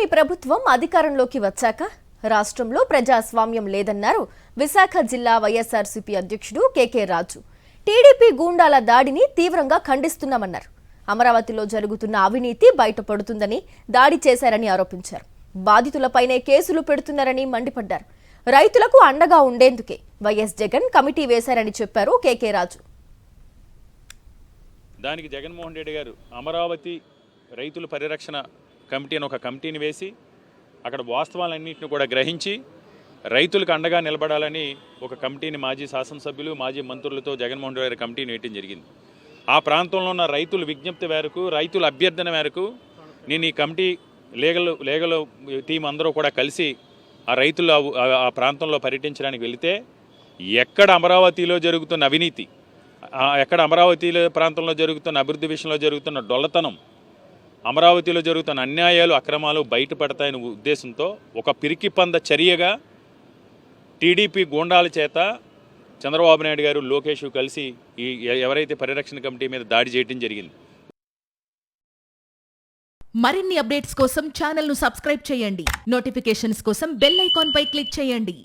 కూటమి ప్రభుత్వం అధికారంలోకి వచ్చాక రాష్ట్రంలో ప్రజాస్వామ్యం లేదన్నారు విశాఖ జిల్లా వైఎస్ఆర్సీపీ అధ్యక్షుడు కేకే రాజు. టీడీపీ గూండాల దాడిని తీవ్రంగా ఖండిస్తున్నామన్నారు. అమరావతిలో జరుగుతున్న అవినీతి బయటపడుతుందని దాడి చేశారని ఆరోపించారు. బాధితులపైనే కేసులు పెడుతున్నారని మండిపడ్డారు. రైతులకు అండగా ఉండేందుకే వైఎస్ జగన్ కమిటీ వేశారని చెప్పారు కేకే రాజు. దానికి జగన్మోహన్ రెడ్డి గారు అమరావతి రైతుల పరిరక్షణ కమిటీ అని ఒక కమిటీని వేసి అక్కడ వాస్తవాలన్నింటిని కూడా గ్రహించి రైతులకు అండగా నిలబడాలని ఒక కమిటీని మాజీ శాసనసభ్యులు మాజీ మంత్రులతో జగన్మోహన్ రెడ్డి గారి కమిటీని వేయడం జరిగింది. ఆ ప్రాంతంలో ఉన్న రైతుల విజ్ఞప్తి మేరకు రైతుల అభ్యర్థన మేరకు నేను ఈ కమిటీ లీగల్ టీం అందరూ కూడా కలిసి ఆ రైతులు ఆ ప్రాంతంలో పర్యటించడానికి వెళితే ఎక్కడ అమరావతిలో జరుగుతున్న అవినీతి, ఎక్కడ అమరావతిలో ప్రాంతంలో జరుగుతున్న అభివృద్ధి విషయంలో జరుగుతున్న డొల్లతనం, అమరావతిలో జరుగుతున్న అన్యాయాలు అక్రమాలు బయటపడతాయనే ఉద్దేశంతో ఒక పిరికిపంద చర్యగా టీడీపీ గూండాల చేత చంద్రబాబు నాయుడు గారు లోకేష్ కలిసి ఈ ఎవరైతే పరిరక్షణ కమిటీ మీద దాడి చేయడం జరిగింది. మరిన్ని అప్డేట్స్ కోసం ఛానల్ను సబ్స్క్రైబ్ చేయండి. నోటిఫికేషన్స్ కోసం బెల్ ఐకాన్ పై క్లిక్ చేయండి.